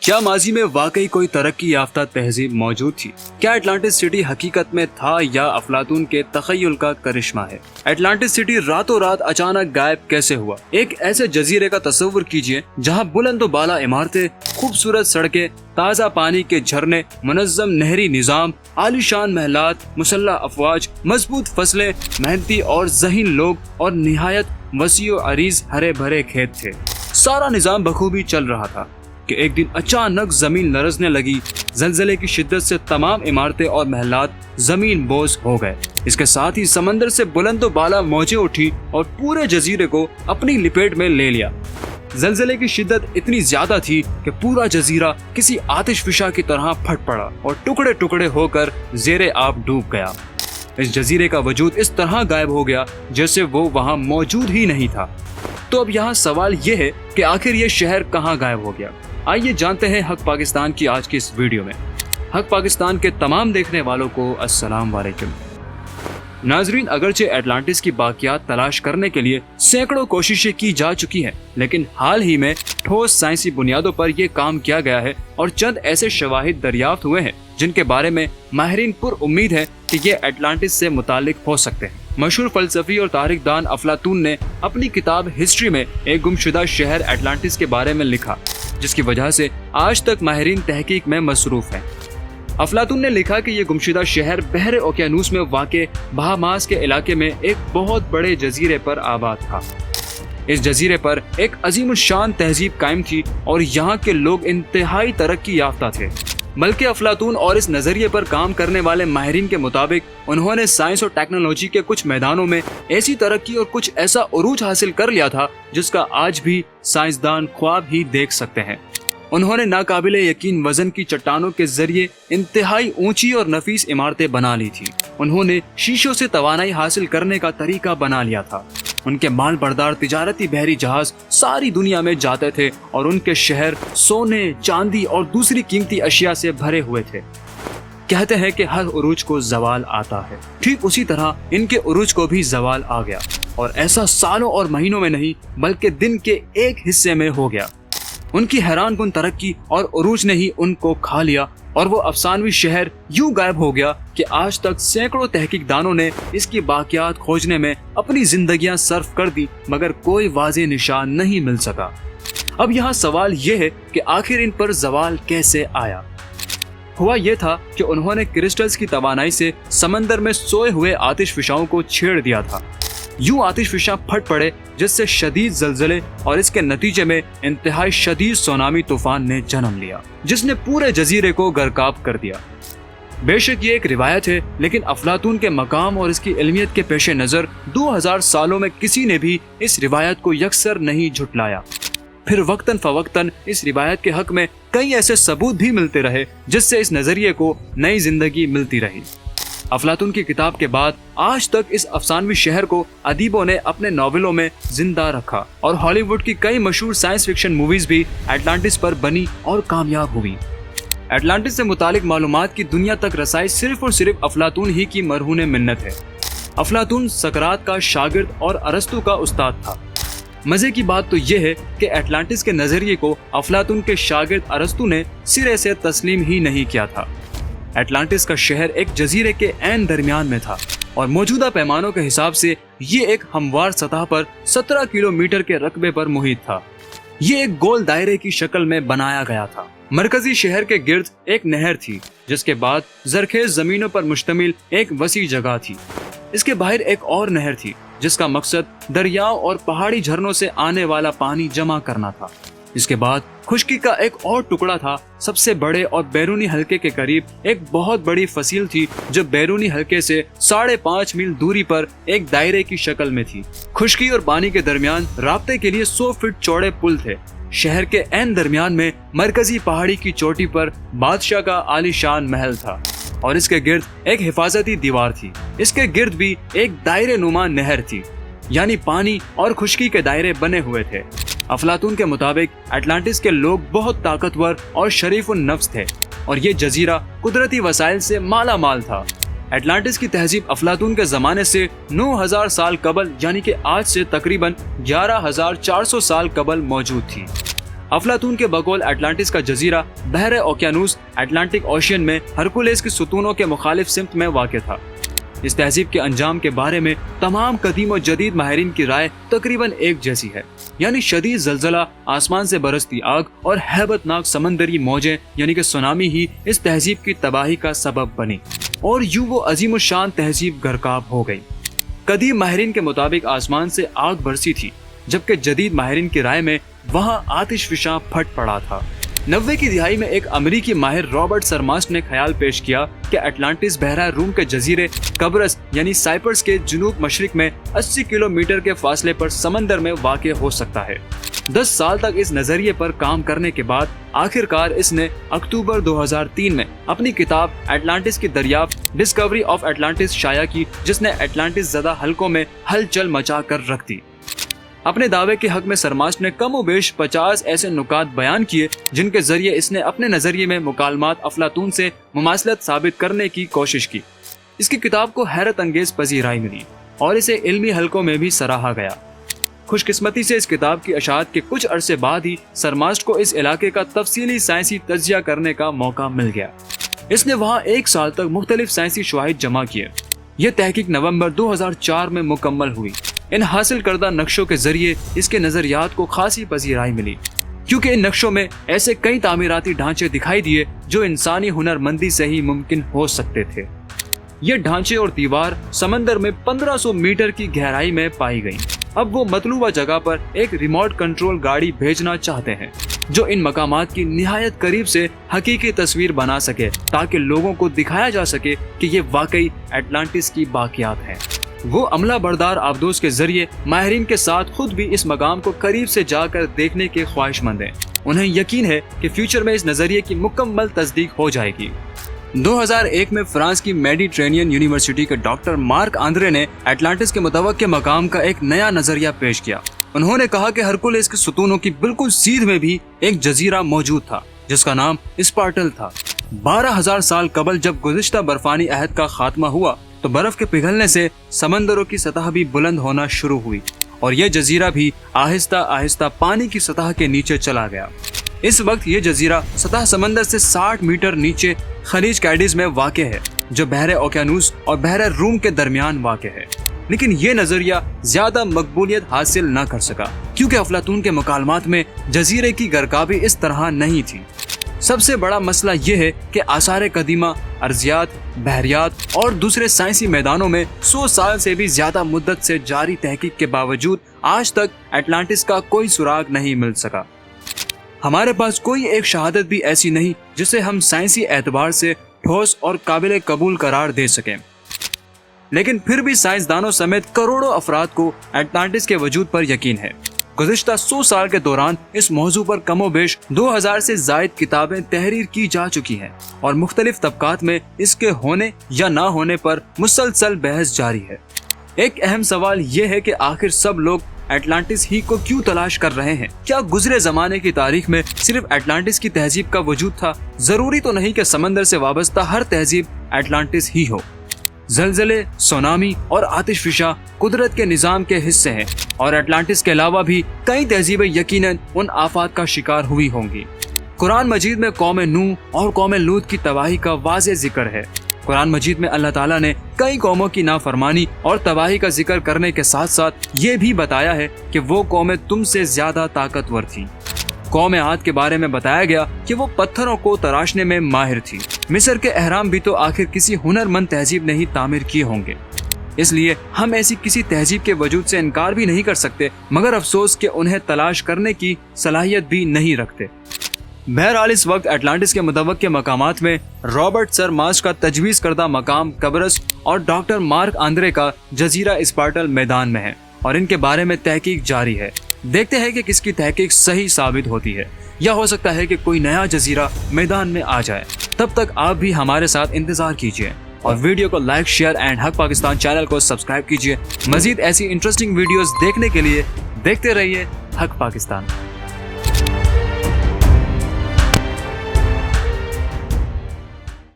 کیا ماضی میں واقعی کوئی ترقی یافتہ تہذیب موجود تھی؟ کیا اٹلانٹس سٹی حقیقت میں تھا یا افلاطون کے تخیل کا کرشمہ ہے؟ اٹلانٹس سٹی راتوں رات اچانک غائب کیسے ہوا؟ ایک ایسے جزیرے کا تصور کیجئے جہاں بلند و بالا عمارتیں، خوبصورت سڑکیں، تازہ پانی کے جھرنے، منظم نہری نظام، عالیشان محلات، مسلح افواج، مضبوط فصلیں، محنتی اور ذہین لوگ اور نہایت وسیع و عریض ہرے بھرے کھیت تھے۔ سارا نظام بخوبی چل رہا تھا کہ ایک دن اچانک زمین لرزنے لگی۔ زلزلے کی شدت سے تمام عمارتیں اور محلات زمین بوس ہو گئے۔ اس کے ساتھ ہی سمندر سے بلند و بالا موجیں اٹھی اور پورے جزیرے کو اپنی لپیٹ میں لے لیا۔ زلزلے کی شدت اتنی زیادہ تھی کہ پورا جزیرہ کسی آتش فشاں کی طرح پھٹ پڑا اور ٹکڑے ٹکڑے ہو کر زیر آب ڈوب گیا۔ اس جزیرے کا وجود اس طرح غائب ہو گیا جیسے وہ وہاں موجود ہی نہیں تھا۔ تو اب یہاں سوال یہ ہے کہ آخر یہ شہر کہاں غائب ہو گیا؟ آئیے جانتے ہیں حق پاکستان کی آج کی اس ویڈیو میں۔ حق پاکستان کے تمام دیکھنے والوں کو السلام علیکم۔ ناظرین، اگرچہ اٹلانٹس کی باقیات تلاش کرنے کے لیے سینکڑوں کوششیں کی جا چکی ہیں، لیکن حال ہی میں ٹھوس سائنسی بنیادوں پر یہ کام کیا گیا ہے اور چند ایسے شواہد دریافت ہوئے ہیں جن کے بارے میں ماہرین پر امید ہے کہ یہ اٹلانٹس سے متعلق ہو سکتے ہیں۔ مشہور فلسفی اور تاریخ دان افلاطون نے اپنی کتاب ہسٹری میں ایک گمشدہ شہر اٹلانٹس کے بارے میں لکھا، جس کی وجہ سے آج تک ماہرین تحقیق میں مصروف ہیں۔ افلاطون نے لکھا کہ یہ گمشدہ شہر بحر اوقیانوس میں واقع بہاماس کے علاقے میں ایک بہت بڑے جزیرے پر آباد تھا۔ اس جزیرے پر ایک عظیم الشان تہذیب قائم تھی اور یہاں کے لوگ انتہائی ترقی یافتہ تھے۔ بلکہ افلاطون اور اس نظریے پر کام کرنے والے ماہرین کے مطابق انہوں نے سائنس اور ٹیکنالوجی کے کچھ میدانوں میں ایسی ترقی اور کچھ ایسا عروج حاصل کر لیا تھا جس کا آج بھی سائنسدان خواب ہی دیکھ سکتے ہیں۔ انہوں نے ناقابل یقین وزن کی چٹانوں کے ذریعے انتہائی اونچی اور نفیس عمارتیں بنا لی تھی۔ انہوں نے شیشوں سے توانائی حاصل کرنے کا طریقہ بنا لیا تھا۔ ان کے مال بردار تجارتی بحری جہاز ساری دنیا میں جاتے تھے اور ان کے شہر سونے، چاندی اور دوسری قیمتی اشیاء سے بھرے ہوئے تھے۔ کہتے ہیں کہ ہر عروج کو زوال آتا ہے، ٹھیک اسی طرح ان کے عروج کو بھی زوال آ گیا، اور ایسا سالوں اور مہینوں میں نہیں بلکہ دن کے ایک حصے میں ہو گیا۔ ان کی حیران کن ترقی اور عروج نے ہی ان کو کھا لیا اور وہ افسانوی شہر یوں غائب ہو گیا کہ آج تک سینکڑوں تحقیق دانوں نے اس کی باقیات کھوجنے میں اپنی زندگیاں صرف کر دی، مگر کوئی واضح نشان نہیں مل سکا۔ اب یہاں سوال یہ ہے کہ آخر ان پر زوال کیسے آیا؟ ہوا یہ تھا کہ انہوں نے کرسٹلز کی توانائی سے سمندر میں سوئے ہوئے آتش فشاؤں کو چھیڑ دیا تھا۔ یوں آتش فشاں پھٹ پڑے جس سے شدید زلزلے اور اس کے نتیجے میں انتہائی شدید سونامی طوفان نے جنم لیا، جس نے پورے جزیرے کو غرقاب کر دیا۔ بے شک یہ ایک روایت ہے، لیکن افلاطون کے مقام اور اس کی علمیت کے پیش نظر 2000 سالوں میں کسی نے بھی اس روایت کو یکسر نہیں جھٹلایا۔ پھر وقتاً فوقتاً اس روایت کے حق میں کئی ایسے ثبوت بھی ملتے رہے جس سے اس نظریے کو نئی زندگی ملتی رہی۔ افلاطون کی کتاب کے بعد آج تک اس افسانوی شہر کو ادیبوں نے اپنے ناولوں میں زندہ رکھا، اور ہالی ووڈ کی کئی مشہور سائنس فکشن موویز بھی اٹلانٹس پر بنی اور کامیاب ہوئی۔ اٹلانٹس سے متعلق معلومات کی دنیا تک رسائی صرف اور صرف افلاطون ہی کی مرہون منت ہے۔ افلاطون سقراط کا شاگرد اور ارسطو کا استاد تھا۔ مزے کی بات تو یہ ہے کہ اٹلانٹس کے نظریے کو افلاطون کے شاگرد ارسطو نے سرے سے تسلیم ہی نہیں کیا تھا۔ اٹلانٹس کا شہر ایک جزیرے کے عین درمیان میں تھا اور موجودہ پیمانوں کے حساب سے یہ ایک ہموار سطح پر 17 کلومیٹر کے رقبے پر محیط تھا۔ یہ ایک گول دائرے کی شکل میں بنایا گیا تھا۔ مرکزی شہر کے گرد ایک نہر تھی، جس کے بعد زرخیز زمینوں پر مشتمل ایک وسیع جگہ تھی۔ اس کے باہر ایک اور نہر تھی جس کا مقصد دریاؤں اور پہاڑی جھرنوں سے آنے والا پانی جمع کرنا تھا۔ اس کے بعد خشکی کا ایک اور ٹکڑا تھا۔ سب سے بڑے اور بیرونی حلقے کے قریب ایک بہت بڑی فصیل تھی جو بیرونی حلقے سے 5.5 میل دوری پر ایک دائرے کی شکل میں تھی۔ خشکی اور پانی کے درمیان رابطے کے لیے 100 فٹ چوڑے پل تھے۔ شہر کے عین درمیان میں مرکزی پہاڑی کی چوٹی پر بادشاہ کا عالی شان محل تھا اور اس کے گرد ایک حفاظتی دیوار تھی۔ اس کے گرد بھی ایک دائرے نما نہر تھی، یعنی پانی اور خشکی کے دائرے بنے ہوئے تھے۔ افلاطون کے مطابق اٹلانٹس کے لوگ بہت طاقتور اور شریف النفس تھے اور یہ جزیرہ قدرتی وسائل سے مالا مال تھا۔ اٹلانٹس کی تہذیب افلاطون کے زمانے سے 9000 سال قبل یعنی کہ آج سے تقریباً 11400 سال قبل موجود تھی۔ अफलातून के बकौल एटलांटिस का जजीरा बहरे ओकियानूस अटलांटिक ओशियन में हरकुलेस की सुतूनों के मुखालिफ सिमत में वाक़ था। इस तहजीब के अंजाम के बारे में तमाम कदीम और जदीद माहिरीन की राय तकरीबन एक जैसी है, यानी शदीद जलजला, आसमान से बरसती आग और हैबतनाक समंदरी मौजें यानी कि सुनामी ही इस तहजीब की तबाही का सबब बनी और यूं वो अजीम शान तहजीब गरकाब हो गई। कदीम माहिरीन के मुताबिक आसमान से आग बरसी थी, जबकि जदीद माहिरीन की राय में वहाँ आतिशफिशां फट पड़ा था। 90 की दिहाई में एक अमरीकी माहिर रॉबर्ट सरमास्ट ने ख्याल पेश किया कि अटलांटिस बहरा रूम के जजीरे कब्रस यानी साइप्रस के जुनूब मशरिक में 80 किलोमीटर के फासले पर समंदर में वाक़ हो सकता है। 10 साल तक इस नजरिए पर काम करने के बाद आखिरकार इसने अक्टूबर 2003 में अपनी किताब अटलांटिस की दरियाफ्त डिस्कवरी ऑफ अटलांटिस शाया की, जिसने अटलांटिस ज़दा हलकों में हलचल मचा कर रख दी। अपने दावे के हक में सरमास्ट ने कम व बेश 50 ऐसे नुकात बयान किए जिनके जरिए इसने अपने नजरिए में मुकालमात अफलातून से मुमासलत साबित करने की कोशिश की। इसकी किताब को हैरत अंगेज पजीराई मिली और इसे इल्मी हलकों में भी सराहा गया। खुशकिस्मती से इस किताब की अशात के कुछ अरसे बाद ही सरमास्ट को इस इलाके का तफसीली साइंसी तज्जिया करने का मौका मिल गया। इसने वहाँ 1 साल तक मुख्तलिफ साइंसी शवाहिद जमा किए। यह तहकीक नवंबर 2004 में मुकम्मल हुई। इन हासिल करदा नक्शों के जरिए इसके नजरियात को खासी पजीराई मिली, क्योंकि इन नक्शों में ऐसे कई तामीराती ढांचे दिखाई दिए जो इंसानी हुनरमंदी से ही मुमकिन हो सकते थे। ये ढांचे और दीवार समंदर में 1500 मीटर की गहराई में पाई गई। अब वो मतलूबा जगह पर एक रिमोट कंट्रोल गाड़ी भेजना चाहते हैं जो इन मकामात की निहायत करीब से हकीकी तस्वीर बना सके, ताकि लोगों को दिखाया जा सके कि ये वाकई अटलांटिस की बाकियात हैं। वो अमला बरदार आबदोस के जरिए माहिरीन के साथ खुद भी इस मकाम को करीब से जाकर देखने के ख्वाहिशमंद हैं। उन्हें यकीन है कि फ्यूचर में इस नजरिए की मुकम्मल तस्दीक हो जाएगी। 2001 में फ्रांस की मेडिटेरेनियन यूनिवर्सिटी के डॉक्टर मार्क आंद्रे ने अटलांटिस के मुतवक्के मकाम का एक नया नजरिया पेश किया। उन्होंने कहा कि हरकुलेस के सुतूनों की बिल्कुल सीध में भी एक जजीरा मौजूद था जिसका नाम स्पार्टल था। 12,000 साल कबल जब गुज़िश्ता बर्फानी अहद का खात्मा हुआ तो बर्फ के पिघलने से समंदरों की सतह भी बुलंद होना शुरू हुई और यह जजीरा भी आहिस्ता आहिस्ता पानी की सतह के नीचे चला गया। इस वक्त ये जजीरा सतह समंदर से 60 मीटर नीचे खलीज कैडिज में वाक़े है, जो बहरे ओकियानूस और बहरे रूम के दरमियान वाक़े है। लेकिन ये नजरिया ज्यादा मकबूलियत हासिल न कर सका, क्योंकि अफलातून के मुकालमात में जजीरे की गरकाबी इस तरह नहीं थी। सबसे बड़ा मसला यह है कि आसार कदीमा, अर्जियात, बहरियात और दूसरे साइंसी मैदानों में 100 साल से भी ज्यादा मुद्दत से जारी तहकीक के बावजूद आज तक अटलांटिस का कोई सुराग नहीं मिल सका। हमारे पास कोई एक शहादत भी ऐसी नहीं जिसे हम साइंसी एतबार से ठोस और काबिल कबूल करार दे सकें। लेकिन फिर भी साइंसदानों समेत करोड़ों अफराद को अटलांटिस के वजूद पर यकीन है। गुज़िश्ता 100 साल के दौरान इस मौजू पर कमोबेश 2000 से जायद किताबें तहरीर की जा चुकी हैं और मुख्तलिफ तबकात में इसके होने या ना होने पर मुसलसल बहस जारी है। एक अहम सवाल यह है कि आखिर सब लोग अटलांटिस ही को क्यों तलाश कर रहे हैं? क्या गुजरे जमाने की तारीख में सिर्फ अटलांटिस की तहजीब का वजूद था? जरूरी तो नहीं कि समंदर से वाबस्ता हर तहजीब अटलांटिस ही हो। जलजले, सुनामी और आतिशफिशा कुदरत के निज़ाम के हिस्से हैं और अटलांटिस के अलावा भी कई तहजीबें यकीनन उन आफात का शिकार हुई होंगी। कुरान मजीद में कौम नूह और कौम लूत की तबाही का वाज़ेह जिक्र है। कुरान मजीद में अल्लाह ताला ने कई कौमों की नाफरमानी और तबाही का जिक्र करने के साथ साथ ये भी बताया है कि वो कौमें तुमसे ज्यादा ताकतवर थी। कौम आद के बारे में बताया गया कि वो पत्थरों को तराशने में माहिर थी। मिस्र के अहराम भी तो आखिर किसी हुनरमंद तहजीब ने ही तामीर किए होंगे, इसलिए हम ऐसी किसी तहजीब के वजूद से इनकार भी नहीं कर सकते, मगर अफसोस कि उन्हें तलाश करने की सलाहियत भी नहीं रखते। बहरहाल इस वक्त अटलांटिस के मुतवक्के मकामात में रॉबर्ट सरमास्ट का तजवीज़ करदा मकाम कब्रस और डॉक्टर मार्क आंद्रे का जजीरा स्पार्टल मैदान में है और इनके बारे में तहकीक जारी है। देखते हैं कि किसकी तहकीक सही साबित होती है, या हो सकता है कि कोई नया जजीरा मैदान में आ जाए। तब तक आप भी हमारे साथ इंतजार कीजिए और वीडियो को लाइक, शेयर एंड हक पाकिस्तान चैनल को सब्सक्राइब कीजिए। मजीद ऐसी इंटरेस्टिंग वीडियोस देखने के लिए देखते रहिए हक पाकिस्तान।